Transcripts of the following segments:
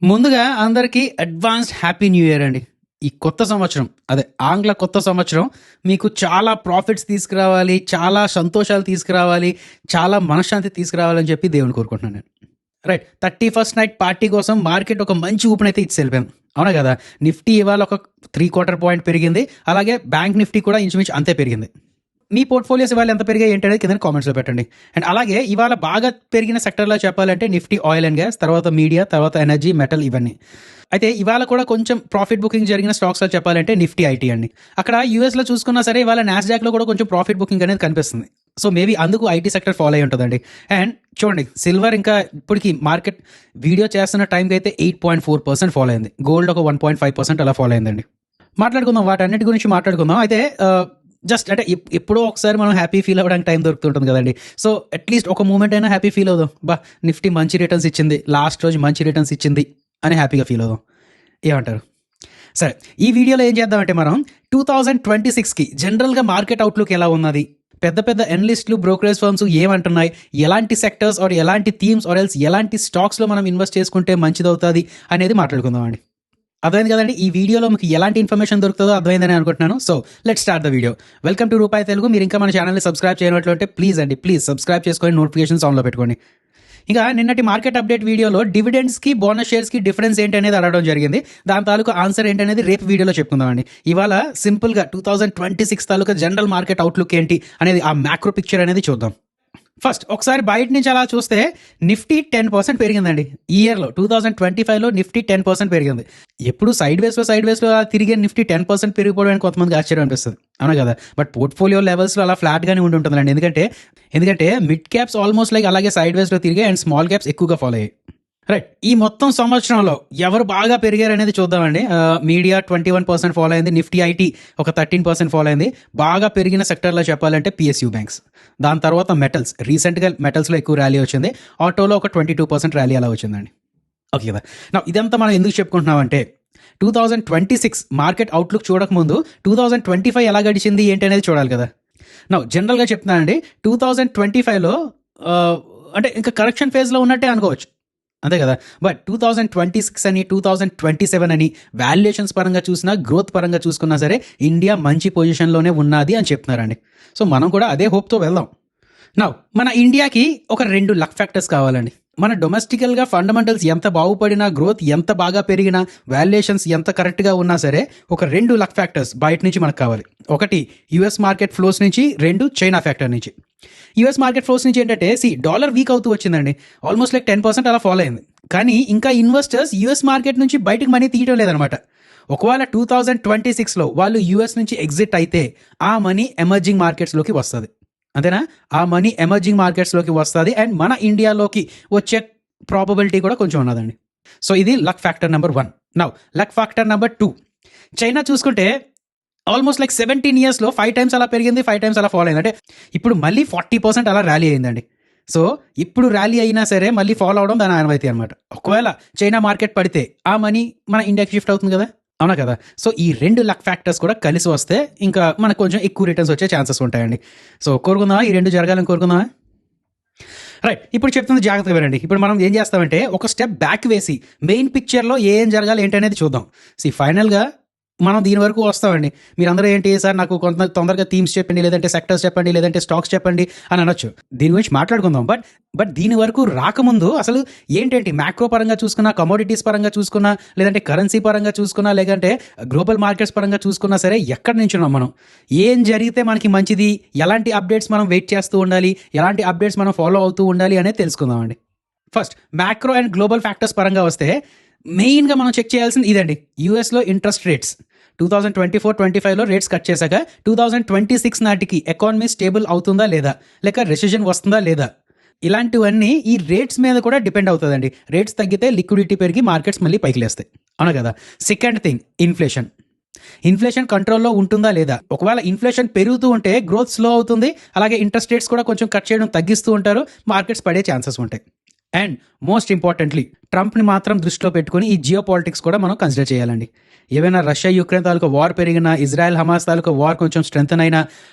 ముందుగా అందరికీ advanced happy new year అండి. ఈ కొత్త సంవత్సరం అదే ఆంగ్ల కొత్త సంవత్సరం మీకు చాలా ప్రాఫిట్స్ తీసుకురావాలి, చాలా సంతోషాలు తీసుకురావాలి, చాలా మనశ్శాంతి తీసుకురావాలని చెప్పి దేవుని కోరుకుంటున్నాను నేను. రైట్. 31st నైట్ పార్టీ కోసం మార్కెట్ ఒక మంచి ఊపునైతే అయితే ఇచ్చి వెళ్ళిపోయాం. అవునా కదా? నిఫ్టీ ఇవాళ ఒక 3/4 పాయింట్ పెరిగింది. అలాగే బ్యాంక్ నిఫ్టీ కూడా ఇంచుమించు అంతే పెరిగింది. మీ పోర్ట్ఫోలియోస్ ఇవాళ ఎంత పెరిగాయి ఏంటనేది కింద కామెంట్స్లో పెట్టండి. అండ్ అలాగే ఇవాళ బాగా పెరిగిన సెక్టర్లో చెప్పాలంటే నిఫ్టీ ఆయిల్ అండ్ గ్యాస్, తర్వాత మీడియా, తర్వాత ఎనర్జీ, మెటల్ ఇవన్నీ. అయితే ఇవాళ కూడా కొంచెం ప్రాఫిట్ బుకింగ్ జరిగిన స్టాక్స్లో చెప్పాలంటే నిఫ్టీ ఐటీ అండి. అక్కడ యూఎస్లో చూసుకున్నా సరే ఇవాళ నాస్డాక్లో కూడా కొంచెం ప్రాఫిట్ బుకింగ్ అనేది కనిపిస్తుంది. సో మేబీ అందుకు ఐటీ సెక్టర్ ఫాలో అయి ఉంటుందండి. అండ్ చూడండి, సిల్వర్ ఇంకా ఇప్పటికి మార్కెట్ వీడియో చేస్తున్న టైంకి అయితే 8.4% ఫాలో అయింది. గోల్డ్ ఒక 1.5% అలా ఫాలో అయిందండి. మాట్లాడుకుందాం, వాటన్నిటి గురించి మాట్లాడుకుందాం. అయితే జస్ట్ అంటే ఎప్పుడో ఒకసారి మనం హ్యాపీ ఫీల్ అవ్వడానికి టైం దొరుకుతుంటుంది కదండి. సో అట్లీస్ట్ ఒక మూమెంట్ అయినా హ్యాపీ ఫీల్ అవుదాం. నిఫ్టీ మంచి రిటర్న్స్ ఇచ్చింది, లాస్ట్ రోజు మంచి రిటర్న్స్ ఇచ్చింది అని హ్యాపీగా ఫీల్ అవుదాం. ఏమంటారు? సరే, ఈ వీడియోలో ఏం చేద్దామంటే మనం 2026కి జనరల్గా మార్కెట్ అవుట్లుక్ ఎలా ఉన్నది, పెద్ద పెద్ద ఎనలిస్టులు, బ్రోకరేజ్ ఫర్మ్స్ ఏమంటున్నాయి, ఎలాంటి సెక్టర్స్ ఆర్ ఎలాంటి థీమ్స్ ఆర్ ఎల్స్ ఎలాంటి స్టాక్స్లో మనం ఇన్వెస్ట్ చేసుకుంటే మంచిదవుతుంది అనేది మాట్లాడుకుందామండి. అర్థమైంది కదండి? ఈ వీడియోలో మీకు ఎలాంటి ఇన్ఫర్మేషన్ దొరుకుతుందో అర్థమైందని అనుకుంటున్నాను. So let's start the video. Welcome to రూపాయి తెలుగు. మీరు ఇంకా మన ఛానల్ని సబ్స్క్రైబ్ చేయనట్లయితే ప్లీజ్ సబ్స్క్రైబ్ చేసుకొని నోటిఫికేషన్స్ ఆన్లో పెట్టుకోండి. ఇంకా నిన్నటి మార్కెట్ అప్డేట్ వీడియోలో డివిడెండ్స్కి బోనస్ షేర్స్కి డిఫరెన్స్ ఏంటి అనేది అడగడం జరిగింది. దాని తాలూకా ఆన్సర్ ఏంటనేది రేపు వీడియోలో చెప్పుకుందామండి. ఇవాళ సింపుల్గా 2026 తాలూకా జనరల్ మార్కెట్ అవుట్లుక్ ఏంటి అనేది, ఆ మ్యాక్రో పిక్చర్ అనేది చూద్దాం. ఫస్ట్ ఒకసారి బయట నుంచి అలా చూస్తే నిఫ్టీ 10% పెరిగిందండి. ఈ ఇయర్లో 2025లో నిఫ్టీ 10% పెరిగింది. ఎప్పుడు సైడ్ వేస్లో తిరిగే నిఫ్టీ 10% పెరిగిపోవడానికి కొంతమందికి ఆశ్చర్యం అనిపిస్తుంది, అవునా కదా? బట్ పోర్ట్ఫోలియో లెవెల్స్లో అలా ఫ్లాట్గానే ఉంటుందండి. ఎందుకంటే మిడ్ క్యాప్స్ ఆల్మోస్ట్ లైక్ అలాగే సైడ్ వేస్లో తిరిగాయి అండ్ స్మాల్ క్యాప్స్ ఎక్కువగా ఫాలో అయ్యాయి. రైట్. ఈ మొత్తం సంవత్సరంలో ఎవరు బాగా పెరిగారు అనేది చూద్దామండి. మీడియా 21% ఫాలో అయింది, నిఫ్టీ ఐటీ ఒక 13% ఫాలో అయింది. బాగా పెరిగిన సెక్టర్లో చెప్పాలంటే పిఎస్యూ బ్యాంక్స్, దాని తర్వాత మెటల్స్, రీసెంట్గా మెటల్స్లో ఎక్కువ ర్యాలీ వచ్చింది. ఆటోలో ఒక 22% ర్యాలీ అలా వచ్చిందండి. ఓకే కదా? నా ఇదంతా మనం ఎందుకు చెప్పుకుంటున్నామంటే 2026 మార్కెట్ అవుట్లుక్ చూడకముందు 2025 ఎలా గడిచింది ఏంటి అనేది చూడాలి కదా. నా జనరల్గా చెప్తున్నానండి, 2025లో అంటే ఇంకా కరెక్షన్ ఫేజ్లో ఉన్నట్టే అనుకోవచ్చు, అంతే కదా? బట్ 2026 అని, 2027 అని వాల్యుయేషన్స్ పరంగా చూసినా, గ్రోత్ పరంగా చూసుకున్నా సరే ఇండియా మంచి పొజిషన్లోనే ఉన్నది అని చెప్తున్నారండి. సో మనం కూడా అదే హోప్తో వెళ్దాం. నౌ మన ఇండియాకి ఒక 2 లక్ ఫ్యాక్టర్స్ కావాలండి. మన డొమెస్టికల్గా ఫండమెంటల్స్ ఎంత బాగుపడినా, గ్రోత్ ఎంత బాగా పెరిగినా, వాల్యుయేషన్స్ ఎంత కరెక్ట్గా ఉన్నా సరే ఒక 2 లక్ ఫ్యాక్టర్స్ బయట నుంచి మనకు కావాలి. ఒకటి యుఎస్ మార్కెట్ ఫ్లోస్ నుంచి, 2 చైనా ఫ్యాక్టర్ నుంచి. యుఎస్ మార్కెట్ ఫ్లోస్ నుంచి ఏంటంటే డాలర్ వీక్ అవుతూ వచ్చిందండి. ఆల్మోస్ట్ లైక్ 10% అలా ఫాలో అయింది. కానీ ఇంకా ఇన్వెస్టర్స్ యుఎస్ మార్కెట్ నుంచి బయటకు మనీ తీయడం లేదనమాట. ఒకవేళ 2026లో వాళ్ళు యుఎస్ నుంచి ఎగ్జిట్ అయితే ఆ మనీ ఎమర్జింగ్ మార్కెట్స్లోకి వస్తుంది, అంతేనా? ఆ మనీ ఎమర్జింగ్ మార్కెట్స్లోకి వస్తుంది అండ్ మన ఇండియాలోకి వచ్చే ప్రాబబిలిటీ కూడా కొంచెం ఉన్నదండి. సో ఇది luck factor number 1. Now luck factor number 2, China చూసుకుంటే ఆల్మోస్ట్ లైక్ 17 yearsలో 5 times అలా పెరిగింది, 5 times అలా ఫాలో అయింది. అంటే ఇప్పుడు మళ్ళీ 40% అలా ర్యాలీ అయిందండి. సో ఇప్పుడు ర్యాలీ అయినా సరే మళ్ళీ ఫాలో అవడం దాని ఆనవాయితీ అనమాట. ఒకవేళ చైనా మార్కెట్ పడితే ఆ మనీ మన ఇండియాకి షిఫ్ట్ అవుతుంది కదా, అవునా కదా? సో ఈ 2 లక్ ఫ్యాక్టర్స్ కూడా కలిసి వస్తే ఇంకా మనకు కొంచెం ఎక్కువ రిటర్న్స్ వచ్చే ఛాన్సెస్ ఉంటాయండి. సో కోరుకుందామా? ఈ 2 జరగాలని కోరుకుందామా? రైట్. ఇప్పుడు చెప్తుంది జాగ్రత్తగా వినండి. ఇప్పుడు మనం ఏం చేస్తామంటే ఒక స్టెప్ బ్యాక్ వేసి మెయిన్ పిక్చర్లో ఏం జరగాలి ఏంటనేది చూద్దాం. ఫైనల్గా మనం దీని వరకు వస్తామండి. మీరందరూ ఏంటి సార్ నాకు కొంత తొందరగా థీమ్స్ చెప్పండి, లేదంటే సెక్టర్స్ చెప్పండి, లేదంటే స్టాక్స్ చెప్పండి అని అనొచ్చు. దీని గురించి మాట్లాడుకుందాం. బట్ దీని వరకు రాకముందు అసలు ఏంటంటే మ్యాక్రో పరంగా చూసుకున్నా, కమోడిటీస్ పరంగా చూసుకున్నా, లేదంటే కరెన్సీ పరంగా చూసుకున్నా, లేదంటే గ్లోబల్ మార్కెట్స్ పరంగా చూసుకున్నా సరే ఎక్కడి నుంచి ఉన్నాం మనం, ఏం జరిగితే మనకి మంచిది, ఎలాంటి అప్డేట్స్ మనం వెయిట్ చేస్తూ ఉండాలి, ఎలాంటి అప్డేట్స్ మనం ఫాలో అవుతూ ఉండాలి అనేది తెలుసుకుందామండి. First macro and global factors పరంగా వస్తే మెయిన్గా మనం చెక్ చేయాల్సింది ఇదండి. యూఎస్లో ఇంట్రెస్ట్ రేట్స్ 2024-25లో రేట్స్ కట్ చేశాక 2026 నాటికి ఎకానమీ స్టేబుల్ అవుతుందా లేదా, లేక రెసిషన్ వస్తుందా లేదా, ఇలాంటివన్నీ ఈ రేట్స్ మీద కూడా డిపెండ్ అవుతుందండి. రేట్స్ తగ్గితే లిక్విడిటీ పెరిగి మార్కెట్స్ మళ్ళీ పైకి లేస్తాయి, అవునా కదా? సెకండ్ థింగ్, ఇన్ఫ్లేషన్ కంట్రోల్లో ఉంటుందా లేదా. ఒకవేళ ఇన్ఫ్లేషన్ పెరుగుతూ ఉంటే గ్రోత్ స్లో అవుతుంది, అలాగే ఇంట్రెస్ట్ రేట్స్ కూడా కొంచెం కట్ చేయడం తగ్గిస్తూ ఉంటారు, మార్కెట్స్ పడే ఛాన్సెస్ ఉంటాయి. అండ్ మోస్ట్ ఇంపార్టెంట్లీ ట్రంప్ని మాత్రం దృష్టిలో పెట్టుకుని ఈ జియో పాలిటిక్స్ కూడా మనం కన్సిడర్ చేయాలండి. ఏవైనా రష్యా యుక్రెయిన్ తాలూకా వార్ పెరిగినా, ఇజ్రాయెల్ హమాస్ తాలూకా వార్ కొంచెం స్ట్రెంథన్ అయినా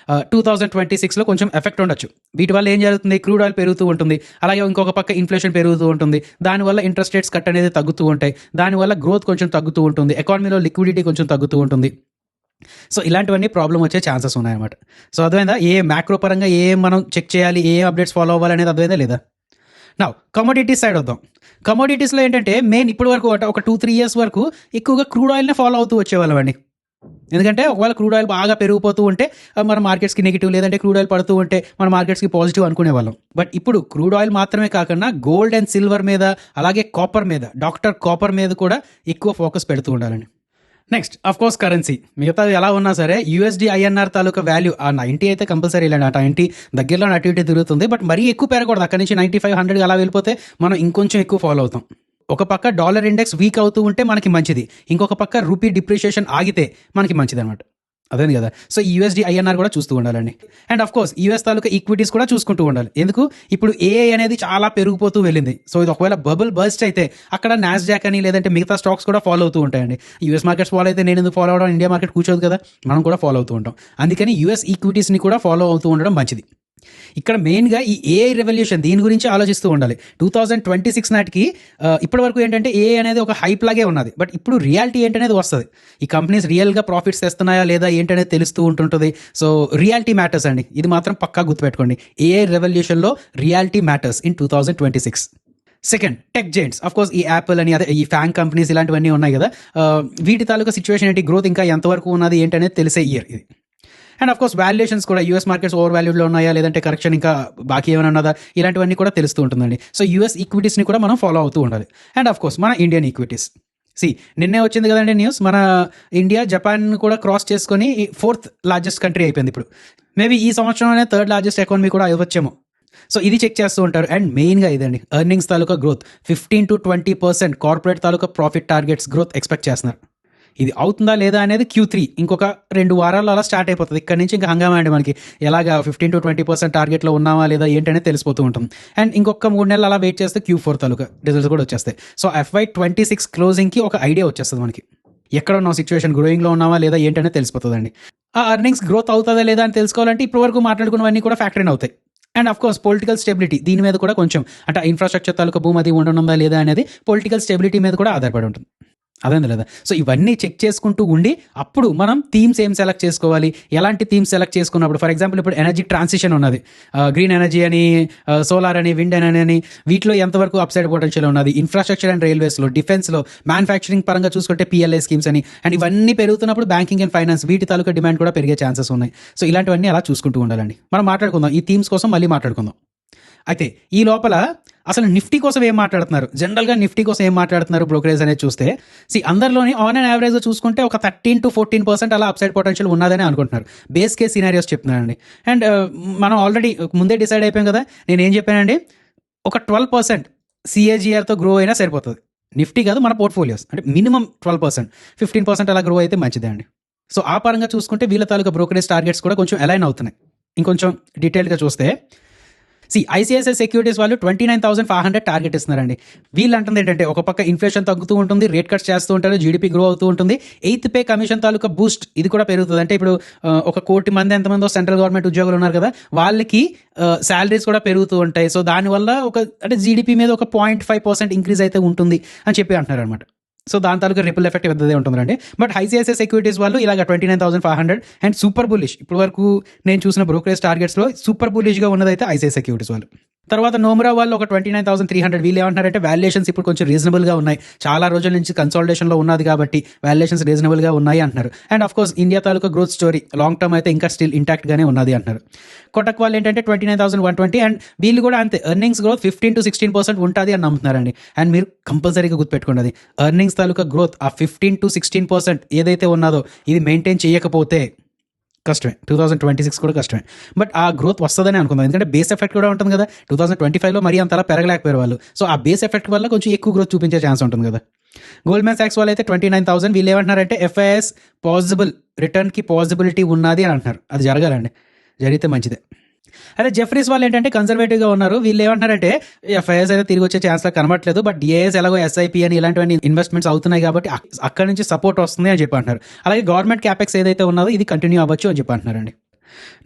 2026లో కొంచెం ఎఫెక్ట్ ఉండొచ్చు. వీటి వల్ల ఏం జరుగుతుంది, క్రూడ్ ఆయిల్ పెరుగుతూ ఉంటుంది, అలాగే ఇంకొక పక్క ఇన్ఫ్లేషన్ పెరుగుతూ ఉంటుంది, దానివల్ల ఇంట్రెస్ట్ రేట్స్ కట్ అనేది తగ్గుతూ ఉంటాయి, దానివల్ల గ్రోత్ కొంచెం తగ్గుతూ ఉంటుంది, ఎకానమీలో లిక్విడిటీ కొంచెం తగ్గుతూ ఉంటుంది. సో ఇలాంటివన్నీ ప్రాబ్లం వచ్చే ఛాన్సెస్ ఉన్నాయన్నమాట. సో అర్థమైందా, ఏ మ్యాక్రో పరంగా మనం చెక్ చేయాలి, ఏ అప్డేట్స్ ఫాలో అవ్వాలి అనేది అర్థమైందా లేదా. నా కమోడిటీస్ సైడ్ వద్దాం. కమోడిటీస్లో ఏంటంటే మెయిన్ ఇప్పటి వరకు ఒక 2-3 years వరకు ఎక్కువగా క్రూడ్ ఆయిల్నే ఫాలో అవుతూ వచ్చేవాళ్ళం అండి. ఎందుకంటే ఒకవేళ క్రూడ్ ఆయిల్ బాగా పెరిగిపోతూ ఉంటే మన మార్కెట్స్కి నెగిటివ్, లేదంటే క్రూడ్ ఆయిల్ పడుతూ ఉంటే మన మార్కెట్స్కి పాజిటివ్ అనుకునేవాళ్ళం. బట్ ఇప్పుడు క్రూడ్ ఆయిల్ మాత్రమే కాకుండా గోల్డ్ అండ్ సిల్వర్ మీద, అలాగే కాపర్ మీద, డాక్టర్ కాపర్ మీద కూడా ఎక్కువ ఫోకస్ పెడుతూ ఉండాలండి. Next of course currency. మిగతాది ఎలా ఉన్నా సరే యూఎస్డి ఐఎన్ఆర్ తాలూకా వాల్యూ ఆ 90 అయితే కంపల్సరీ లేండి. ఆ 90 దగ్గరలో అటు ఇటు తిరుగుతుంది, బట్ మరీ ఎక్కువ పెరగకూడదు. అక్కడి నుంచి 95-100 అలా వెళ్ళిపోతే మనం ఇంకొంచెం ఎక్కువ ఫాలో అవుతాం. ఒక పక్క డాలర్ ఇండెక్స్ వీక్ అవుతూ ఉంటే మనకి మంచిది, ఇంకొక పక్క రూపీ డిప్రిషియేషన్ ఆగితే మనకి మంచిది అనమాట. అదే కదా. సో యూఎస్డి ఐఎన్ఆర్ కూడా చూస్తూ ఉండాలండి. And of course US taluka equities కూడా చూసుకుంటూ ఉండాలి. ఎందుకు, ఇప్పుడు ఏఐ అనేది చాలా పెరిగిపోతూ వెళ్ళింది. సో ఇది ఒకవేళ బబుల్ బర్స్ట్ అయితే అక్కడ నాస్డాక్ అని, లేదంటే మిగతా స్టాక్స్ కూడా ఫాలో అవుతూ ఉంటాయండి. యూఎస్ మార్కెట్స్ ఫాలో అయితే నేను ఎందుకు ఫాలో అవడం, ఇండియా మార్కెట్ కూర్చోదు కదా, మనం కూడా ఫాలో అవుతూ ఉంటాం. అందుకని యూఎస్ ఈక్విటీస్ని కూడా ఫాలో అవుతూ ఉండడం మంచిది. ఇక్కడ మెయిన్గా ఈ ఏఐ రెవల్యూషన్ దీని గురించి ఆలోచిస్తూ ఉండాలి. 2026 నాటికి ఇప్పటి వరకు ఏంటంటే ఏఐ అనేది ఒక హైప్ లాగే ఉన్నది, బట్ ఇప్పుడు రియాలిటీ ఏంటనేది వస్తుంది. ఈ కంపెనీస్ రియల్గా ప్రాఫిట్స్ తెస్తున్నాయా లేదా ఏంటనేది తెలుస్తూ ఉంటుంటుంది. సో రియాలిటీ మ్యాటర్స్ అండి, ఇది మాత్రం పక్కా గుర్తుపెట్టుకోండి. ఏఐ రెవల్యూషన్లో reality matters in 2026. Second, tech giants. Of course ఈ యాపిల్ అని, అదే ఈ ఫ్యాన్ కంపెనీస్ ఇలాంటివన్నీ ఉన్నాయి కదా, వీటి తాలూకా సిచ్యువేషన్ ఏంటి, గ్రోత్ ఇంకా ఎంతవరకు ఉన్నది ఏంటనేది తెలిసే ఇయర్ ఇది. అండ్ ఆఫ్ కోర్స్ వాల్యుయేషన్స్ కూడా, యూఎస్ మార్కెట్స్ ఓవర్ వాల్యూడ్లో ఉన్నాయా, లేదంటే కరెక్షన్ ఇంకా బాకీ ఏమైనా ఉన్నదా, ఇలాంటివన్నీ కూడా తెలుస్తూ ఉంటుందండి. సో యూఎస్ ఈక్విటీస్ని కూడా మనం ఫాలో అవుతూ ఉండాలి. అండ్ ఆఫ్ కోర్స్ మన ఇండియన్ ఈక్విటీస్. నిన్నే వచ్చింది కదండి న్యూస్, మన ఇండియా జపాన్ కూడా క్రాస్ చేసుకొని 4th లార్జెస్ట్ కంట్రీ అయిపోయింది ఇప్పుడు. మేబీ ఈ సంవత్సరంలోనే 3rd లార్జెస్ట్ ఎకానమీ కూడా అవ్వచ్చేమో. సో ఇది చెక్ చేస్తూ ఉంటారు. అండ్ మెయిన్గా ఇదండి, ఎర్నింగ్స్ తాలూకా గ్రోత్ 15-20% కార్పొరేట్ తాలూకా ప్రాఫిట్ టార్గెట్స్ గ్రోత్ ఎక్స్పెక్ట్ చేస్తున్నారు. ఇది అవుతుందా లేదా అనేది Q3 ఇంకొక 2 వారాల్లో అలా స్టార్ట్ అయిపోతుంది. ఇక్కడ నుంచి ఇంకా హంగామా అండి, మనకి ఎలాగా 15-20% టార్గెట్లో ఉన్నామా లేదా ఏంటనేది తెలిసిపోతూ ఉంటుంది. అండ్ ఇంకొక 3 నెలలు అలా వెయిట్ చేస్తే Q4 తాలూకా రిజల్ట్స్ కూడా వచ్చేస్తాయి. సో FY26 క్లోజింగ్కి ఒక ఐడియా వచ్చేస్తుంది మనకి, ఎక్కడ ఉన్నాం, సిచ్యువేషన్ గ్రోయింగ్లో ఉన్నామా లేదా ఏంటనేది తెలిసిపోతుందండి. ఆ ఎర్నింగ్స్ గ్రోత్ అవుతుందా లేదా అని తెలుసుకోవాలంటే ఇప్పటి వరకు మాట్లాడుకున్నవన్నీ కూడా ఫ్యాక్టర్ ఇన్ అవుతాయి. And of course political stability, దీని మీద కూడా కొంచెం, అంటే ఇన్ఫ్రాస్ట్రక్చర్ తాలూకా భూమి అది ఉండనుందా లేదా అనేది పొలిటికల్ స్టెబిలిటీ మీద కూడా ఆధారపడి ఉంటుంది. అదేంది లేదా. సో ఇవన్నీ చెక్ చేసుకుంటూ ఉండి అప్పుడు మనం థీమ్స్ ఏం సెలెక్ట్ చేసుకోవాలి, ఎలాంటి థీమ్స్ సెలెక్ట్ చేసుకున్నప్పుడు, ఫర్ ఎగ్జాంపుల్ ఇప్పుడు ఎనర్జీ ట్రాన్సిషన్ ఉన్నది, గ్రీన్ ఎనర్జీ అని, సోలార్ అని, విండ్ ఎనర్జీ అని, వీటిలో ఎంతవరకు అప్సైడ్ పొటెన్షియల్ ఉన్నది, ఇన్ఫ్రాస్ట్రక్చర్ అండ్ రైల్వేస్లో, డిఫెన్స్లో, మ్యానుఫ్యాక్చరింగ్ పరంగా చూసుకుంటే PLI స్కీమ్స్ అని, అండ్ ఇవన్నీ పెరుగుతున్నప్పుడు బ్యాంకింగ్ అండ్ ఫైనాన్స్, వీటి తాలూకా డిమాండ్ కూడా పెరిగే ఛాన్సెస్ ఉన్నాయి. సో ఇలాంటివన్నీ అలా చూసుకుంటూ ఉండాలండి. మనం మాట్లాడుకుందాం ఈ థీమ్స్ కోసం, మళ్ళీ మాట్లాడుకుందాం. అయితే ఈ లోపల అసలు నిఫ్టీ కోసం ఏం మాట్లాడుతున్నారు, జనరల్గా నిఫ్టీ కోసం ఏం మాట్లాడుతున్నారు బ్రోకరేజ్ అనేది చూస్తే, అందరిలోని ఆన్ అండ్ యావరేజ్గా చూసుకుంటే ఒక 13-14% అలా అప్సైడ్ పొటెన్షియల్ ఉన్నదని అనుకుంటున్నారు. బేస్ కేస్ సినారియోస్ చెప్తున్నానండి. అండ్ మనం ఆల్రెడీ ముందే డిసైడ్ అయిపోయాం కదా, నేను ఏం చెప్పానండి, ఒక 12% CAGRతో గ్రో అయినా సరిపోతుంది. నిఫ్టీ కాదు, మన పోర్ట్ఫోలియోస్ అంటే మినిమం 12%, 15% అలా గ్రో అయితే మంచిదే అండి. సో ఆ పరంగా చూసుకుంటే వీళ్ళ తాలూకా బ్రోకరేజ్ టార్గెట్స్ కూడా కొంచెం అలైన్ అవుతున్నాయి. ఇంకొంచెం డీటెయిల్గా చూస్తే ICICI సెక్యూరిటీస్ వాళ్ళు 29,500 టార్గెట్ ఇస్తున్నారండి. వీళ్ళు అంటుంది ఏంటంటే, ఒక పక్క ఇన్ఫ్లేషన్ తగ్గుతూ ఉంటుంది, రేట్ కట్స్ చేస్తూ ఉంటారు, జీడిపి గ్రో అవుతూ ఉంటుంది, 8th పే కమిషన్ తాలూకా బూస్ట్ ఇది కూడా పెరుగుతుంది. అంటే ఇప్పుడు 1 కోటి మంది ఎంతమందో సెంట్రల్ గవర్నమెంట్ ఉద్యోగులు ఉన్నారు కదా, వాళ్ళకి శాలరీస్ కూడా పెరుగుతూ ఉంటాయి. సో దానివల్ల అంటే జీడిపి మీద ఒక 0.5% ఇంక్రీజ్ అయితే ఉంటుంది అని చెప్పి అంటున్నారు అనమాట. సో దాని తాలూకా రిపుల్ ఎఫెక్ట్ పెద్దదే ఉంటుందండి. బట్ ICICI సెక్యూరిటీస్ వాళ్ళు ఇలాగ 29,500 అండ్ సూపర్ బులిష్, ఇప్పటి వరకు నేను చూసిన బ్రోకరేజ్ టార్గెట్స్లో సూపర్ బులిష్గా ఉన్నదైతే ICICI సెక్యూరిటీస్ వాళ్ళు. తర్వాత నోమ్రా వాళ్ళు ఒక 29,300. వీళ్ళు ఏమంటున్నారంటే వాల్యుయేషన్స్ ఇప్పుడు కొంచెం రీజనబుల్గా ఉన్నాయి, చాలా రోజుల నుంచి కన్సాలిడేషన్లో ఉన్నది కాబట్టి వాల్యుయేషన్స్ రీజనబుల్గా ఉన్నాయి అంటున్నారు. And of course India taluka growth story long term అయితే ఇంకా స్టిల్ ఇంటాక్ట్గానే ఉన్నది అంటున్నారు. కొటక్ వాళ్ళు ఏంటంటే 29,120 అండ్ వీళ్ళు కూడా అంతే, ఎర్నింగ్స్ గ్రోత్ 15-16% ఉంటుంది అని నమ్ముతున్నారండి. అండ్ మీరు కంపల్సరీగా గుర్తుపెట్టుకోండి, ఎర్నింగ్స్ తాలూకా గ్రోత్ ఆ 15-16% ఏదైతే ఉన్నదో ఇది మెయింటైన్ చేయకపోతే కష్టమే, 2026 కూడా కష్టమే. బట్ ఆ గ్రోత్ వస్తుందని అనుకుందాం, ఎందుకంటే బేస్ ఎఫెక్ట్ కూడా ఉంటుంది కదా. 2025లో మరీ అంతలా పెరగలేకపోయారు వాళ్ళు. సో ఆ బేస్ ఎఫెక్ట్ వల్ల కొంచెం ఎక్కువ గ్రోత్ చూపించే ఛాన్స్ ఉంటుంది కదా. గోల్డ్మెన్ సాక్స్ వాళ్ళు అయితే 29,000. వీళ్ళు ఏమంటున్నారంటే FIS పాసిబుల్ రిటర్న్కి పాసిబిలిటీ ఉన్నది అని అంటున్నారు. అది జరగాలండి, జరిగితే మంచిదే. అదే జెఫ్రీస్ వాళ్ళు ఏంటంటే కన్సర్వేటివ్గా ఉన్నారు. వీళ్ళు ఏమంటారంటే ఎఫ్ఐఎస్ అయితే తిరిగి వచ్చే ఛాన్స్ కనబడట్లేదు, బట్ డిఐఎస్ ఎలాగో ఎస్ఐపి అని ఇలాంటివన్నీ ఇన్వెస్ట్మెంట్స్ అవుతున్నాయి కాబట్టి అక్కడ నుంచి సపోర్ట్ వస్తుంది అని చెప్పి అంటున్నారు. అలాగే గవర్నమెంట్ క్యాపెక్స్ ఏదైతే ఉన్నదో ఇది కంటిన్యూ అవ్వచ్చు అని చెప్పి అంటున్నారండి.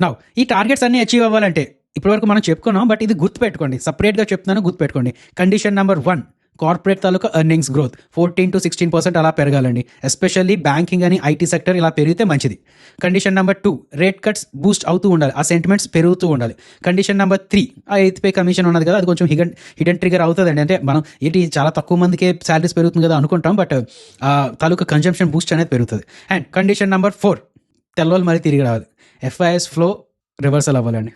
నౌ ఈ టార్గెట్స్ అన్ని అచీవ్ అవ్వాలంటే ఇప్పటివరకు మనం చెప్పుకున్నాం, బట్ ఇది గుర్తుపెట్టుకోండి, సపరేట్గా చెప్తున్నాను, గుర్తుపెట్టుకోండి. Condition number 1, corporate taluka earnings growth 14 to 16% అలా పెరగాలండి. ఎస్పెషల్లీ బ్యాంకింగ్ అని ఐటీ సెక్టర్ ఇలా పెరిగితే మంచిది. Condition number 2, rate cuts Boost అవుతూ ఉండాలి, ఆ సెంటిమెంట్స్ పెరుగుతూ ఉండాలి. కండిషన్ నెంబర్ 3, ఆ 8th పే కమిషన్ ఉన్నది కదా, అది కొంచెం హిడెన్ ట్రిగర్ అవుతుందండి. అంటే మనం ఏంటి చాలా తక్కువ మందికే శాలరీస్ పెరుగుతుంది కదా అనుకుంటాం, బట్ తాలూకా కన్జంప్షన్ బూస్ట్ అనేది పెరుగుతుంది. అండ్ కండిషన్ నెంబర్ 4, తెల్లవాళ్ళు మరీ తిరిగి రావాలి, ఎఫ్ఐఎస్ ఫ్లో రివర్సల్ అవ్వాలండి.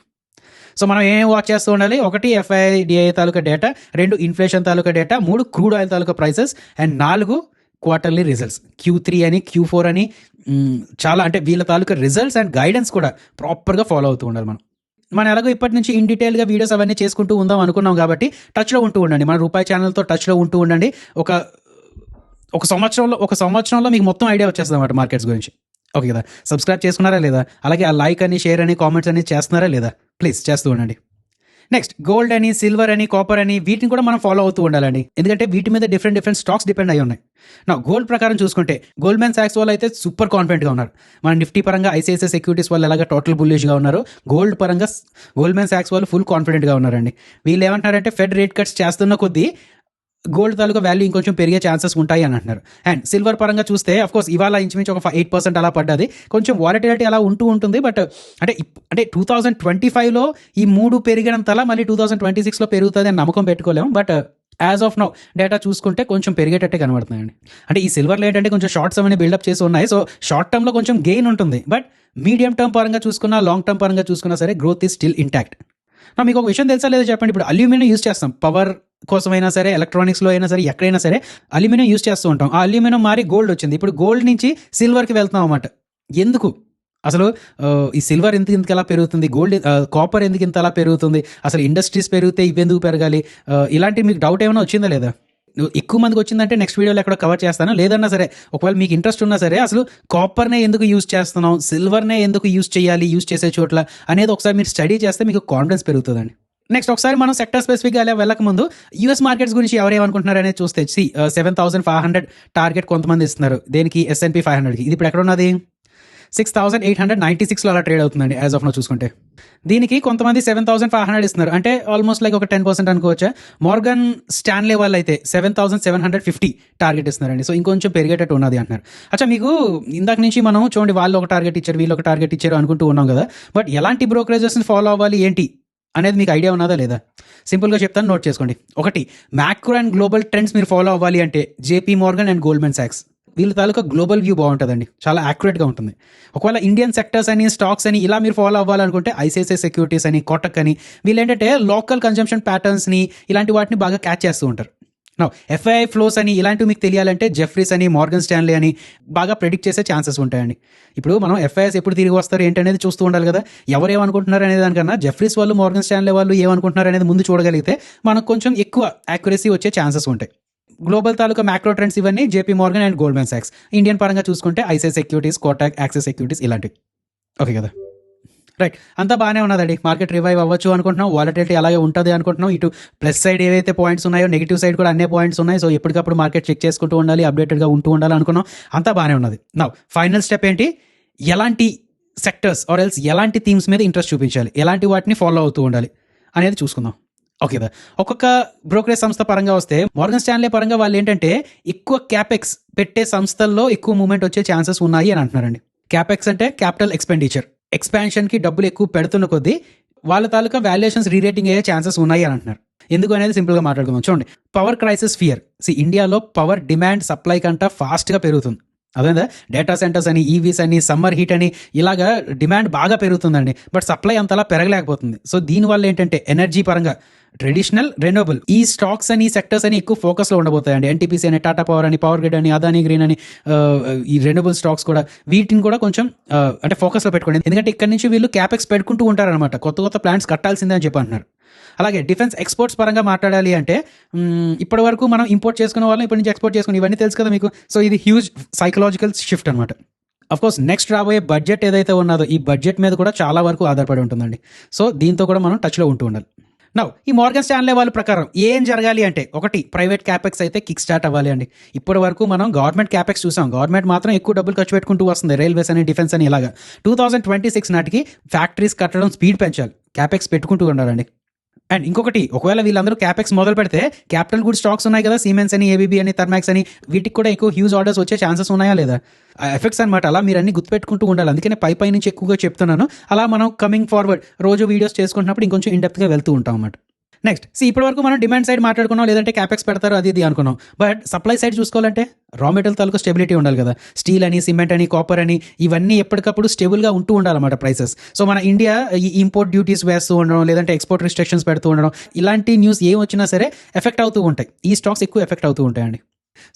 సో మనం ఏం వాచ్ చేస్తూ ఉండాలి? 1 ఎఫ్ఐడిఐ తాలూకా డేటా, 2 ఇన్ఫ్లేషన్ తాలూకా డేటా, 3 క్రూడ్ ఆయిల్ తాలూకా prices, and 4 quarterly results, Q3 అని Q4 అని చాలా అంటే వీళ్ళ తాలూకా రిజల్ట్స్ అండ్ గైడెన్స్ కూడా ప్రాపర్గా ఫాలో అవుతూ ఉండాలి. మనం ఎలాగో ఇప్పటి నుంచి ఇన్ డీటెయిల్గా వీడియోస్ అవన్నీ చేసుకుంటూ ఉందాం అనుకున్నాం కాబట్టి టచ్లో ఉంటూ ఉండండి, మన రూపాయి ఛానల్తో టచ్లో ఉంటూ ఉండండి. ఒక సంవత్సరంలో మీకు మొత్తం ఐడియా వచ్చేస్తుంది అన్నమాట మార్కెట్స్ గురించి. ఓకే కదా, సబ్స్క్రైబ్ చేసుకున్నారా లేదా? అలాగే ఆ లైక్ అని, షేర్ అని, కామెంట్స్ అని చేస్తున్నారా లేదా? ప్లీజ్ చేస్తూ ఉండండి. నెక్స్ట్ గోల్డ్ అని, సిల్వర్ అని, కాపర్ అని వీటిని కూడా మనం ఫాలో అవుతూ ఉండాలండి, ఎందుకంటే వీటి మీద డిఫరెంట్ స్టాక్స్ డిపెండ్ అయి ఉన్నాయి. నా గోల్డ్ ప్రకారం చూసుకుంటే గోల్డ్మెన్ సాక్స్ వాళ్ళు అయితే సూపర్ కాన్ఫిడెంట్గా ఉన్నారు. మన నిఫ్టీ పరంగా ఐసిఐసిఐ సెక్యూరిటీస్ వాళ్ళు ఎలాగ టోటల్ బుల్లిష్గా ఉన్నారు, గోల్డ్ పరంగా గోల్డ్మెన్ సాక్స్ వాళ్ళు ఫుల్ కాన్ఫిడెంట్గా ఉన్నారండి. వీళ్ళు ఏమంటున్నారంటే ఫెడ్ రేట్ కట్స్ చేస్తున్న కొద్దీ గోల్డ్ తాలూకా వాల్యూ ఇంకొంచెం పెరిగే ఛాన్సెస్ ఉంటాయి అని అంటున్నారు. అండ్ సిల్వర్ పరంగా చూస్తే అఫ్కోర్స్ ఇవాళ ఇంచుమించు ఒక 8% అలా పడ్డది, కొంచెం వాలటిలిటీ అలా ఉంటూ ఉంటుంది. బట్ అంటే 2025లో ఈ 3 పెరిగినంతలా మళ్ళీ 2026లో పెరుగుతుంది అని నమ్మకం పెట్టుకోలేము. But as of now data చూసుకుంటే కొంచెం పెరిగేటట్టే కనబడుతున్నాయండి. అంటే ఈ సిల్వర్లో ఏంటంటే కొంచెం షార్ట్స్ అవన్నీ బిల్డప్ చేసి ఉన్నాయి, సో షార్ట్ టర్మ్లో కొంచెం గెయిన్ ఉంటుంది. బట్ మీడియం టర్మ్ పరంగా చూసుకున్నా, లాంగ్ టర్మ్ పరంగా చూసుకున్నా సరే గ్రోత్ ఈజ్ స్టిల్ ఇంటాక్ట్. మీకు ఒక విషయం తెలుసా లేదో చెప్పండి. ఇప్పుడు అల్యూమినియం యూస్ చేస్తాం, పవర్ కోసమైనా సరే, ఎలక్ట్రానిక్స్లో అయినా సరే, ఎక్కడైనా సరే అల్యూమినియం యూస్ చేస్తూ ఉంటాం. ఆ అల్యూమినియం మారి గోల్డ్ వచ్చింది, ఇప్పుడు గోల్డ్ నుంచి సిల్వర్కి వెళ్తున్నాం అన్నమాట. ఎందుకు అసలు ఈ సిల్వర్ ఎందుకు ఎలా పెరుగుతుంది, గోల్డ్ కాపర్ ఎందుకు ఇంత అలా పెరుగుతుంది, అసలు ఇండస్ట్రీస్ పెరిగితే ఇవి ఎందుకు పెరగాలి, ఇలాంటి మీకు డౌట్ ఏమైనా వచ్చిందా లేదా? ఎక్కువ మందికి వచ్చిందంటే నెక్స్ట్ వీడియోలో ఎక్కడ కవర్ చేస్తాను. లేదన్నా సరే ఒకవేళ మీకు ఇంట్రెస్ట్ ఉన్నా సరే అసలు కాపర్నే ఎందుకు యూజ్ చేస్తున్నాం, సిల్వర్నే ఎందుకు యూజ్ చేయాలి యూజ్ చేసే చోట్ల అనేది ఒకసారి మీరు స్టడీ చేస్తే మీకు కాన్ఫిడెన్స్ పెరుగుతుందండి. నెక్స్ట్ ఒకసారి మనం సెక్టర్ స్పెసిఫిక్గా అలా వెళ్ళకముందు యూఎస్ మార్కెట్స్ గురించి ఎవరేమనుకుంటున్నారు అనేది చూస్తే 7,500 టార్గెట్ కొంతమంది ఇస్తున్నారు. దేనికి? S&P 500కి. ఇది ఇప్పుడు ఎక్కడ ఉన్నది? 6,896లో అలా ట్రేడ్ అవుతుందండి యాజ్ ఆఫ్ నో చూసుకుంటే. దీనికి కొంతమంది 7,500 ఇస్తున్నారు, అంటే ఆల్మోస్ట్ లైక్ ఒక 10% అనుకోవచ్చా. మార్గన్ స్టాన్లే వాళ్ళు అయితే 7,750 టార్గెట్ ఇస్తున్నారండి. సో ఇంకొంచెం పెరిగేటట్టు ఉన్నది అంటున్నారు. అచ్చా, మీకు ఇందాక నుంచి మనం చూడండి వాళ్ళు ఒక టార్గెట్ ఇచ్చారు, వీళ్ళు ఒక టార్గెట్ ఇచ్చారు అనుకుంటూ ఉన్నాం కదా, బట్ ఎలాంటి బ్రోకరేజెస్ని ఫాలో అవ్వాలి ఏంటి అనేది మీకు ఐడియా ఉన్నదా లేదా? సింపుల్గా చెప్తాను, నోట్ చేసుకోండి. 1, మ్యాక్రో అండ్ గ్లోబల్ ట్రెండ్స్ మీరు ఫాలో అవ్వాలి అంటే JP Morgan and Goldman socks వీళ్ళ తాలూకా గ్లోబల్ వ్యూ బాగుంటుందండి, చాలా యాక్యురేట్గా ఉంటుంది. ఒకవేళ ఇండియన్ సెక్టర్స్ అని, స్టాక్స్ అని ఇలా మీరు ఫాలో అవ్వాలనుకుంటే ఐసిఐసిఐ సెక్యూరిటీస్ అని, కోటక్ అని, వీళ్ళు ఏంటంటే లోకల్ కన్జంప్షన్ ప్యాటర్న్స్ని ఇలాంటి వాటిని బాగా క్యాచ్ చేస్తూ ఉంటారు. నో ఎఫ్ఐఐ ఫ్లోస్ అని ఇలాంటివి మీకు తెలియాలంటే జెఫ్రీస్ అని, మార్గన్ స్టాన్లీ అని బాగా ప్రెడిక్ట్ చేసే ఛాన్సెస్ ఉంటాయండి. ఇప్పుడు మనం ఎఫ్ఐఎస్ ఎప్పుడు తిరిగి వస్తారు ఏంటనేది చూస్తూ ఉండాలి కదా, ఎవరేమనుకుంటున్నారు అనేది దానికన్నా జెఫ్రీస్ వాళ్ళు, మార్గన్ స్టాన్లీ వాళ్ళు ఏమనుకుంటున్నారు అనేది ముందు చూడగలిగితే మనకు కొంచెం ఎక్కువ యాక్యురసీ వచ్చే ఛాన్సెస్ ఉంటాయి. గ్లోబల్ తాలూకా మ్యాక్రో ట్రెండ్స్ ఇవన్నీ JP Morgan and Goldman socks. Indian పరంగా చూసుకుంటే ICICI securities, Kotak, axis securities ఇలాంటివి. ఓకే కదా, రైట్, అంతా బాగానే ఉన్నదండి. మార్కెట్ రివైవ్ అవ్వచ్చు అనుకుంటున్నాం, వాలటిలిటీ అలాగే ఉంటుంది అనుకుంటున్నాం. ఇటు ప్లస్ సైడ్ ఏవైతే పాయింట్స్ ఉన్నాయో నెగిటివ్ సైడ్ కూడా అన్ని పాయింట్స్ ఉన్నాయి. సో ఎప్పటికప్పుడు మార్కెట్ చెక్ చేసుకుంటూ ఉండాలి, అప్డేటెడ్గా ఉంటూ ఉండాలి అనుకున్నాం. అంతా బాగానే ఉన్నది. నౌ ఫైనల్ స్టెప్ ఏంటి? ఎలాంటి సెక్టర్స్ ఆర్ ఎల్స్ ఎలాంటి థీమ్స్ మీద ఇంట్రెస్ట్ చూపించాలి, ఎలాంటి వాటిని ఫాలో అవుతూ ఉండాలి అనేది చూసుకుందాం. ఓకే కదా, ఒక్కొక్క బ్రోకరేజ్ సంస్థ పరంగా వస్తే మార్గన్ స్టాన్లీ పరంగా వాళ్ళు ఏంటంటే ఎక్కువ క్యాపెక్స్ పెట్టే సంస్థల్లో ఎక్కువ మూవ్మెంట్ వచ్చే ఛాన్సెస్ ఉన్నాయి అని అంటున్నారండి. క్యాపెక్స్ అంటే క్యాపిటల్ ఎక్స్పెండిచర్, ఎక్స్పాన్షన్కి డబ్బులు ఎక్కువ పెడుతున్న కొద్దీ వాళ్ళ తాలూకా వాల్యుయేషన్స్ రీరేటింగ్ అయ్యే ఛాన్సెస్ ఉన్నాయి అని అంటున్నారు. ఎందుకు అనేది సింపుల్గా మాట్లాడుకుందాం. చూడండి, పవర్ క్రైసిస్ ఫియర్. ఇండియాలో పవర్ డిమాండ్ సప్లై కంటే ఫాస్ట్గా పెరుగుతుంది. అదేందా, డేటా సెంటర్స్ అని, ఈవీస్ అని, సమ్మర్ హీట్ అని ఇలాగా డిమాండ్ బాగా పెరుగుతుందండి, బట్ సప్లై అంతలా పెరగలేకపోతుంది. సో దీనివల్ల ఏంటంటే ఎనర్జీ పరంగా ట్రెడిషనల్, రెన్యూవబుల్ ఈ స్టాక్స్ అని, సెక్టర్స్ అని ఎక్కువ ఫోకస్లో ఉండబోతాయండి. NTPC అని, టాటా పవర్ అని, పవర్ గ్రిడ్ అని, అదానీ గ్రీన్ అని, ఈ రెన్యూవబుల్ స్టాక్స్ కూడా వీటిని కూడా కొంచెం అంటే ఫోకస్లో పెట్టుకోండి. ఎందుకంటే ఇక్కడ నుంచి వీళ్ళు క్యాపెక్స్ పెట్టుకుంటూ ఉంటారనమాట, కొత్త ప్లాంట్స్ కట్టాల్సిందే అని చెప్పి అంటున్నారు. అలాగే డిఫెన్స్ ఎక్స్పోర్ట్స్ పరంగా మాట్లాడాలి అంటే ఇప్పటి వరకు మనం ఇంపోర్ట్ చేసుకునే వాళ్ళం, ఇప్పటి నుంచి ఎక్స్పోర్ట్ చేసుకుని ఇవన్నీ తెలుసు కదా మీకు. సో ఇది హ్యూజ్ సైకలాజికల్ షిఫ్ట్ అనమాట. అఫ్కోర్స్ నెక్స్ట్ రాబోయే బడ్జెట్ ఏదైతే ఉన్నదో ఈ బడ్జెట్ మీద కూడా చాలా వరకు ఆధారపడి ఉంటుందండి. సో దీంతో కూడా మనం టచ్లో ఉంటూ ఉండాలి. నౌ ఈ మోర్గన్ స్టాన్లే వాళ్ళ ప్రకారం ఏం జరగాలి అంటే, ఒకటి ప్రైవేట్ క్యాపెక్స్ అయితే కిక్ స్టార్ట్ అవ్వాలి అండి. ఇప్పటి వరకు మనం గవర్నమెంట్ క్యాపెక్స్ చూసాం, గవర్నమెంట్ మాత్రం ఎక్కువ డబ్బులు ఖర్చు పెట్టుకుంటూ వస్తుంది, రైల్వేస్ అని, డిఫెన్స్ అని. ఇలాగా 2026 నాటికి ఫ్యాక్టరీస్ కట్టడం స్పీడ్ పెంచాలి, క్యాపెక్స్ పెట్టుకుంటూ ఉండాలండి. అండ్ ఇంకొకటి, ఒకవేళ వీళ్ళందరూ క్యాపెక్స్ మొదలు పెడితే క్యాపిటల్ గుడ్ స్టాక్స్ ఉన్నాయి కదా, సిమెన్స్ అని, ఏబీబీ అని, థర్మాక్స్ అని, వీటికి కూడా ఎక్కువ హ్యూజ్ ఆర్డర్స్ వచ్చే ఛాన్సెస్ ఉన్నాయా లేదా? ఎఫెక్ట్స్ అనమాట. అలా మీరు అన్ని గుర్తుపెట్టుకుంటూ ఉండాలి. అందుకనే పై నుంచి ఎక్కువగా చెప్తున్నాను. అలా మనం కమింగ్ ఫార్వర్డ్ రోజు వీడియోస్ చేసుకుంటున్నప్పుడు ఇంకొంచెం ఇన్డెప్త్గా వెళ్తూ ఉంటాం అన్నమాట. నెక్స్ట్ ఇప్పటి వరకు మనం డిమాండ్ సైడ్ మాట్లాడుకున్నాం, లేదంటే క్యాపెక్స్ పెడతారు అది ఇది అనుకున్నాం. బట్ సప్లై సైడ్ చూసుకోవాలంటే రా మెటీరియల్ తాలూకు స్టెబిలిటీ ఉండాలి కదా. స్టీల్ అని, సిమెంట్ అని, కాపర్ అని, ఇవన్నీ ఎప్పటికప్పుడు స్టేబుల్గా ఉంటూ ఉండాలన్నమాట ప్రైసెస్. సో మన ఇండియా ఈ ఇంపోర్ట్ డ్యూటీస్ వేస్తూ ఉండడం, లేదంటే ఎక్స్పోర్ట్ రిస్ట్రిక్షన్స్ పెడుతూ ఉండడం, ఇలాంటి న్యూస్ ఏం వచ్చినా సరే ఎఫెక్ట్ అవుతూ ఉంటాయి. ఈ స్టాక్స్ ఎక్కువ ఎఫెక్ట్ అవుతూ ఉంటాయండి.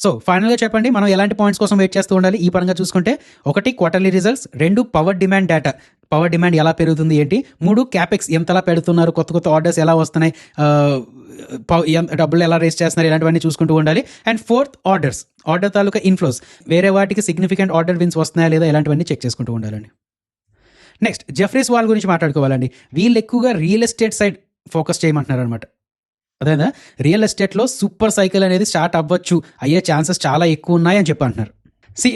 సో ఫైనల్గా చెప్పండి, మనం ఎలాంటి పాయింట్స్ కోసం వెయిట్ చేస్తూ ఉండాలి ఈ పరంగా చూసుకుంటే? 1 quarterly results, 2 power demand data, power demand ఎలా పెరుగుతుంది ఏంటి, 3 క్యాపెక్స్ ఎంతలా పెడుతున్నారు, కొత్త ఆర్డర్స్ ఎలా వస్తున్నాయి, డబ్బులు ఎలా రేస్ చేస్తున్నారు, ఇలాంటివన్నీ చూసుకుంటూ ఉండాలి. And 4th order taluka inflows, వేరే వాటికి సిగ్నిఫికెంట్ ఆర్డర్ విన్స్ వస్తున్నాయా లేదా, ఇలాంటివన్నీ చెక్ చేసుకుంటూ ఉండాలండి. నెక్స్ట్ జెఫ్రీస్ వాల్ గురించి మాట్లాడుకోవాలండి. వీళ్ళు ఎక్కువగా రియల్ ఎస్టేట్ సైడ్ ఫోకస్ చేయమంటున్నారు అనమాట. అదేనా, రియల్ ఎస్టేట్లో సూపర్ సైకిల్ అనేది స్టార్ట్ అవ్వచ్చు, అయ్యే ఛాన్సెస్ చాలా ఎక్కువ ఉన్నాయని చెప్పి అంటున్నారు.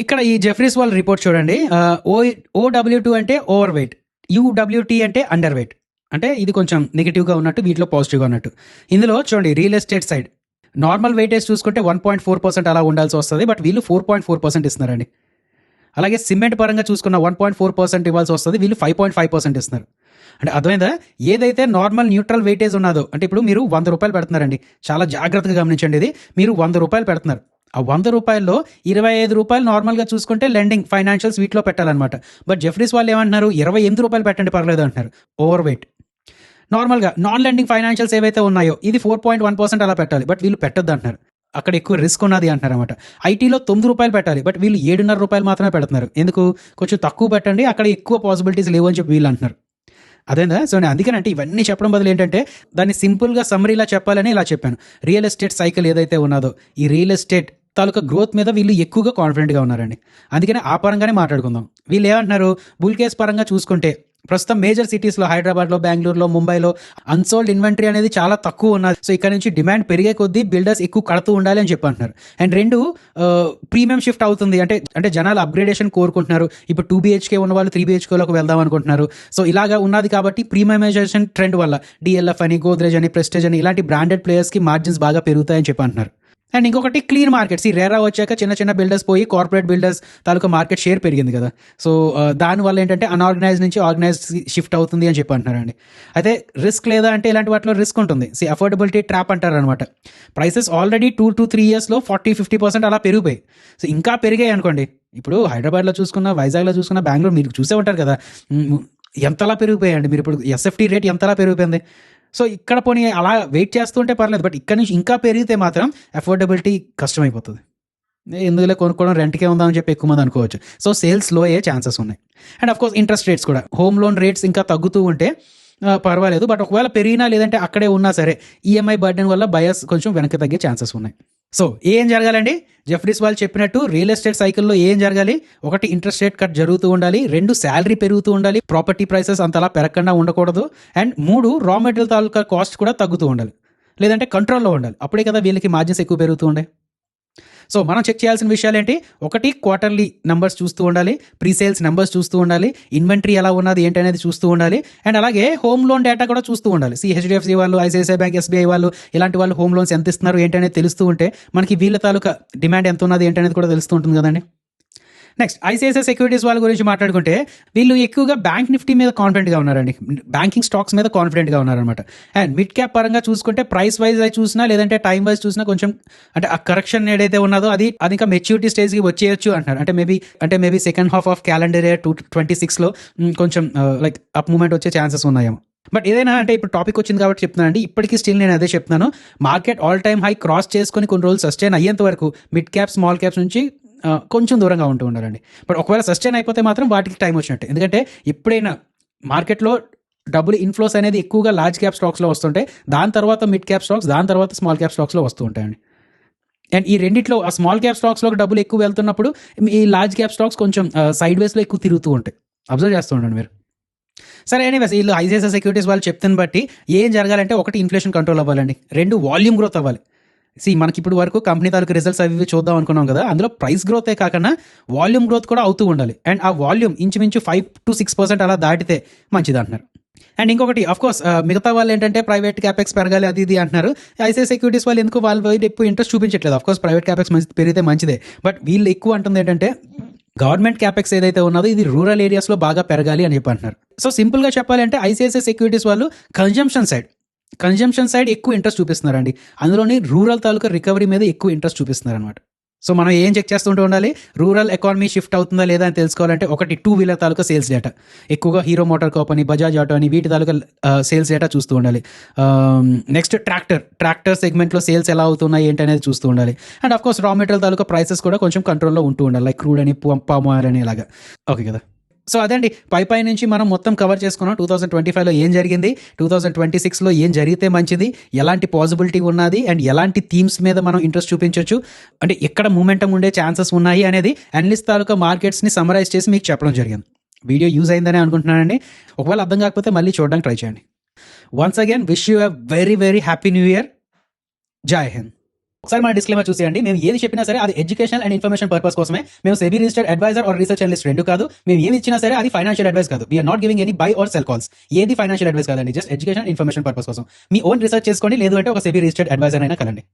ఇక్కడ ఈ జెఫ్రీస్ వాల్ రిపోర్ట్ చూడండి. OW2 అంటే ఓవర్ వెయిట్, UWT అంటే అండర్ వెయిట్. అంటే ఇది కొంచెం నెగిటివ్గా ఉన్నట్టు, వీటిలో పాజిటివ్గా ఉన్నట్టు. ఇందులో చూడండి real estate side normal weightage చూసుకుంటే 1.4% అలా ఉండాల్సి వస్తుంది, బట్ వీళ్ళు 4.4% ఇస్తున్నారండి. అలాగే సిమెంట్ పరంగా చూసుకున్న 1.4% ఇవ్వాల్సి వస్తుంది, వీళ్ళు 5.5% ఇస్తున్నారు. అంటే అర్థమైందా? ఏదైతే నార్మల్ న్యూట్రల్ వెయిటేజ్ ఉన్నదో, అంటే ఇప్పుడు మీరు 100 రూపాయలు పెడుతున్నారండి, చాలా జాగ్రత్తగా గమనించండి. ఇది మీరు 100 రూపాయలు పెడుతున్నారు, ఆ 100 రూపాయల్లో 25 రూపాయలు నార్మల్గా చూసుకుంటే లెండింగ్, ఫైనాన్షియల్స్, వీటిలో పెట్టాలన్నమాట. బట్ జెఫ్రీస్ వాళ్ళు ఏమంటున్నారు, 28 రూపాయలు పెట్టండి పర్లేదు అంటున్నారు, ఓవర్ వెయిట్. నార్మల్గా నాన్ లెండింగ్ ఫైనాన్షియల్స్ ఏవైతే ఉన్నాయో ఇది 4.1% అలా పెట్టాలి, బట్ వీళ్ళు పెట్టొద్దు అంటున్నారు, అక్కడ ఎక్కువ రిస్క్ ఉన్నది అంటున్నారు అనమాట. ఐటీలో 9 రూపాయలు పెట్టాలి, బట్ వీళ్ళు 7.5 రూపాయలు మాత్రమే పెడుతున్నారు. ఎందుకు? కొంచెం తక్కువ పెట్టండి, అక్కడ ఎక్కువ పాసిబిలిటీస్ లేవు అని చెప్పి వీళ్ళు అంటున్నారు. అదేనా? సో నేను అందుకనంటే ఇవన్నీ చెప్పడం బదులు ఏంటంటే దాన్ని సింపుల్గా సమ్మరీలా చెప్పాలని ఇలా చెప్పాను. రియల్ ఎస్టేట్ సైకిల్ ఏదైతే ఉన్నదో, ఈ రియల్ ఎస్టేట్ తాలూకా గ్రోత్ మీద వీళ్ళు ఎక్కువగా కాన్ఫిడెంట్గా ఉన్నారండి. అందుకనే ఆ పరంగానే మాట్లాడుకుందాం. వీళ్ళు ఏమంటున్నారు, బుల్ కేస్ పరంగా చూసుకుంటే ప్రస్తుతం మేజర్ సిటీస్లో, హైదరాబాద్లో, బెంగళూరులో, ముంబైలో అన్సోల్డ్ ఇన్వెంటరీ అనేది చాలా తక్కువ ఉన్నది. సో ఇక్కడ నుంచి డిమాండ్ పెరిగే కొద్దీ బిల్డర్స్ ఎక్కువ కడుతూ ఉండాలి అని చెప్పి అంటున్నారు. అండ్ 2 ప్రీమియం షిఫ్ట్ అవుతుంది, అంటే జనాలు అప్గ్రేడేషన్ కోరుకుంటున్నారు. ఇప్పుడు 2 BHK ఉన్న వాళ్ళు 3 BHKలోకి వెళ్దాం అనుకుంటున్నారు. సో ఇలాగా ఉన్నది కాబట్టి ప్రీమియమైజేషన్ ట్రెండ్ వల్ల DLF అని, గోద్రేజ్ అని, ప్రెస్టేజ్ అని, ఇలాంటి బ్రాండెడ్ ప్లేయర్స్కి మార్జిన్స్ బాగా పెరుగుతాయని చెప్పి అంటున్నారు. అండ్ ఇంకొకటి క్లీన్ మార్కెట్స్, ఈ రేరా వచ్చాక చిన్న బిల్డర్స్ పోయి కార్పొరేట్ బిల్డర్స్ తాలూకా మార్కెట్ షేర్ పెరిగింది కదా. సో దానివల్ల ఏంటంటే అన్ఆర్గనైజ్ నుంచి ఆర్గనైజ్ షిఫ్ట్ అవుతుంది అని చెప్పి అంటున్నారండి. అయితే రిస్క్ లేదా అంటే ఇలాంటి వాటిలో రిస్క్ ఉంటుంది. అఫోర్డబిలిటీ ట్రాప్ అంటారు అనమాట. ప్రైసెస్ ఆల్రెడీ 2 to 3 ఇయర్స్లో 40-50% అలా పెరిగిపోయి, సో ఇంకా పెరిగాయి అనుకోండి. ఇప్పుడు హైదరాబాద్లో చూసుకున్న, వైజాగ్లో చూసుకున్న, బెంగళూరు మీరు చూసే ఉంటారు కదా, ఎంతలా పెరిగిపోయాయండి. మీరు ఇప్పుడు SFT రేట్ ఎంతలా పెరిగిపోయింది. సో ఇక్కడ పోనీ అలా వెయిట్ చేస్తుంటే పర్లేదు, బట్ ఇక్కడ నుంచి ఇంకా పెరిగితే మాత్రం అఫోర్డబిలిటీ కష్టమైపోతుంది. ఎందుకులే కొనుక్కోవడం, రెంట్కే ఉందామని చెప్పి ఎక్కువ మంది అనుకోవచ్చు. సో సేల్స్ లో అయ్యే ఛాన్సెస్ ఉన్నాయి. అండ్ అఫ్కోర్స్ ఇంట్రెస్ట్ రేట్స్ కూడా, హోమ్ లోన్ రేట్స్ ఇంకా తగ్గుతూ ఉంటే పర్వాలేదు, బట్ ఒకవేళ పెరిగినా లేదంటే అక్కడే ఉన్నా సరే EMI బర్డెన్ వల్ల బయర్స్ కొంచెం వెనక్కి తగ్గే ఛాన్సెస్ ఉన్నాయి. సో ఏం జరగాలండి? జెఫ్రీస్ వాళ్ళు చెప్పినట్టు రియల్ ఎస్టేట్ సైకిల్లో ఏం జరగాలి? 1 ఇంట్రెస్ట్ రేట్ కట్ జరుగుతూ ఉండాలి, 2 శాలరీ పెరుగుతూ ఉండాలి, ప్రాపర్టీ ప్రైసెస్ అంతలా పెరగకుండా ఉండకూడదు, and 3 raw material taluka cost కూడా తగ్గుతూ ఉండాలి, లేదంటే కంట్రోల్లో ఉండాలి. అప్పుడే కదా వీళ్ళకి మార్జిన్స్ ఎక్కువ పెరుగుతూ ఉండే. సో మనం చెక్ చేయాల్సిన విషయాలు ఏంటి? 1 క్వార్టర్లీ నెంబర్స్ చూస్తూ ఉండాలి, ప్రీ సేల్స్ నెంబర్స్ చూస్తూ ఉండాలి, ఇన్వెంటరీ ఎలా ఉన్నది ఏంటి అనేది చూస్తూ ఉండాలి, అండ్ అలాగే హోమ్ లోన్ డేటా కూడా చూస్తూ ఉండాలి. HDFC వాళ్ళు, ICICI బ్యాంక్, SBI వాళ్ళు, ఇలాంటి వాళ్ళు హోమ్ లోన్స్ ఎంత ఇస్తున్నారు ఏంటి అనేది తెలుస్తూ ఉంటే మనకి వీళ్ళ తాలూకా డిమాండ్ ఎంత ఉన్నది ఏంటి అనేది కూడా తెలుస్తూ ఉంటుంది కదండి. నెక్స్ట్ ICICI సెక్యూరిటీస్ వాళ్ళ గురించి మాట్లాడుకుంటే వీళ్ళు ఎక్కువగా బ్యాంక్ నిఫ్టీ మీద కాన్ఫిడెంట్గా ఉన్నారండి, బ్యాంకింగ్ స్టాక్స్ మీద కాన్ఫిడెంట్గా ఉన్నారనమాట. అండ్ మిడ్ క్యాప్ పరంగా చూసుకుంటే ప్రైస్ వైజ్ అయి చూసినా లేదంటే టైం వైజ్ చూసినా కొంచెం అంటే ఆ కరెక్షన్ ఏదైతే ఉన్నదో అది ఇంకా మెచ్యూరిటీ స్టేజ్కి వచ్చేయచ్చు అంటారు. అంటే maybe second half of calendar year 2026లో కొంచెం లైక్ అప్ మూమెంట్ వచ్చే ఛాన్సెస్ ఉన్నాయేమో. బట్ ఏదైనా అంటే ఇప్పుడు టాపిక్ వచ్చింది కాబట్టి చెప్తున్నానండి, ఇప్పటికీ స్టిల్ నేను అదే చెప్తున్నాను, market all time high cross చేసుకొని కొన్ని రోజులు సస్టైన్ అయ్యేంత వరకు మిడ్ క్యాప్, స్మాల్ క్యాప్స్ నుంచి కొంచెం దూరంగా ఉంటూ ఉండాలండి. బట్ ఒకవేళ సస్టైన్ అయిపోతే మాత్రం వాటికి టైం వచ్చినట్టే. ఎందుకంటే ఎప్పుడైనా మార్కెట్లో డబ్బులు ఇన్ఫ్లోస్ అనేది ఎక్కువగా లార్జ్ క్యాప్ స్టాక్స్లో వస్తుంటే దాని తర్వాత మిడ్ క్యాప్ స్టాక్స్, దాని తర్వాత స్మాల్ క్యాప్ స్టాక్స్లో వస్తూ ఉంటాయండి. అండ్ ఈ రెండిట్లో ఆ స్మాల్ క్యాప్ స్టాక్స్లో డబ్బులు ఎక్కువ వెళ్తున్నప్పుడు ఈ లార్జ్ క్యాప్ స్టాక్స్ కొంచెం సైడ్ వేస్లో ఎక్కువ తిరుగుతూ ఉంటాయి. అబ్జర్వ్ చేస్తూ ఉండండి మీరు. సరే, ఎనీవేస్ వీళ్ళు ఐసిఐసిఐ సెక్యూరిటీస్ వాళ్ళు చెప్తున్న బట్టి ఏం జరగాలంటే, ఒకటి ఇన్ఫ్లేషన్ కంట్రోల్ అవ్వాలండి, రెండు వాల్యూమ్ గ్రోత్ అవ్వాలి. మనకి ఇప్పుడు వరకు కంపెనీ తాలూకు రిజల్ట్స్ అవి చూద్దాం అనుకున్నాం కదా, అందులో ప్రైస్ గ్రోతే కాకుండా వాల్యూమ్ గ్రోత్ కూడా అవుతూ ఉండాలి. అండ్ ఆ వాల్యూమ్ ఇంచుమించు 5 to 6% అలా దాటితే మంచిది అంటున్నారు. అండ్ ఇంకొకటి కోర్స్ మిగతా వాళ్ళు ఏంటంటే ప్రైవేట్ క్యాపెక్స్ పెరగాలి అది ఇది అంటున్నారు. ఐసిఐ సెక్యూరిటీస్ వాళ్ళు ఎందుకు వాళ్ళ వైపు ఎక్కువ ఇంట్రెస్ట్ చూపించట్లేదు. కోర్స్ ప్రైవేట్ క్యాపెక్స్ పెరిగితే మంచిదే, బట్ వీళ్ళు ఎక్కువ అంటుంది ఏంటంటే గవర్నమెంట్ క్యాపెక్స్ ఏదైతే ఉన్నదో ఇది రూరల్ ఏరియాస్లో బాగా పెరగాలి అని చెప్పి అంటున్నారు. సో సింపుల్గా చెప్పాలంటే ఐసిఐసిఐ సెక్యూరిటీస్ వాళ్ళు కన్జంప్షన్ సైడ్ ఎక్కువ ఇంట్రెస్ట్ చూపిస్తున్నారండి. అందులోని రూరల్ తాలూకా రికవరీ మీద ఎక్కువ ఇంట్రెస్ట్ చూపిస్తున్నారు అనమాట. సో మనం ఏం చెక్ చేస్తుంటూ ఉండాలి, రూరల్ ఎకానమీ షిఫ్ట్ అవుతుందా లేదా అని తెలుసుకోవాలంటే, ఒకటి 2-వీలర్ తాలూకా సేల్స్ డేటా, ఎక్కువగా హీరో మోటార్ కార్ప్ అని, బజాజ్ ఆటో అని, వీటి తాలూకా సేల్స్ డేటా చూస్తూ ఉండాలి. నెక్స్ట్ ట్రాక్టర్ సెగ్మెంట్లో సేల్స్ ఎలా అవుతున్నాయి ఏంటి అనేది చూస్తూ ఉండాలి. And of course raw material taluka prices కూడా కొంచెం కంట్రోల్లో ఉంటూ ఉండాలి, లైక్ క్రూడ్ అని, పామ్ ఆయిల్ అని ఇలాగా. ఓకే కదా. సో అదండి, పై నుంచి మనం మొత్తం కవర్ చేసుకున్నాం. 2025లో ఏం జరిగింది, 2026లో ఏం జరిగితే మంచిది, ఎలాంటి పాసిబిలిటీ ఉన్నది, అండ్ ఎలాంటి థీమ్స్ మీద మనం ఇంట్రెస్ట్ చూపించవచ్చు, అంటే ఎక్కడ మూమెంటం ఉండే ఛాన్సెస్ ఉన్నాయి అనేది అనలిస్ట్ తాలూకా మార్కెట్స్ని సమరైజ్ చేసి మీకు చెప్పడం జరిగింది. వీడియో యూజ్ అయిందని అనుకుంటున్నానండి. ఒకవేళ అర్థం కాకపోతే మళ్ళీ చూడడానికి ట్రై చేయండి. Once again wish you a very very happy new year. జై హింద్. ఒకసారి మన డిస్క్లైమర్ చూసేయండి. మేము ఏది చెప్పినా సరే అది ఎడ్యుకేషన్ అండ్ ఇన్ఫర్మేషన్ పర్పస్ కోసమే. మేము SEBI registered advisor or research analyst రెండు కాదు. మేము ఏమి ఇచ్చినా సరే అది ఫైనాన్షియల్ అడ్వైస్ కాదు. We're not giving any buy or sell calls. ఏది ఫైనాన్షియల్ అడ్వైస్ కాదండి, జస్ట్ ఎడ్యుకేషన్ ఇన్ఫర్మేషన్ పర్పస్ కోసం. మీ ఓన్ రీసెర్చ్ చేసుకోండి, లేదు అంటే ఒక సెబీ రిజిస్టర్డ్ అడ్వైజర్ అయినా కలండి.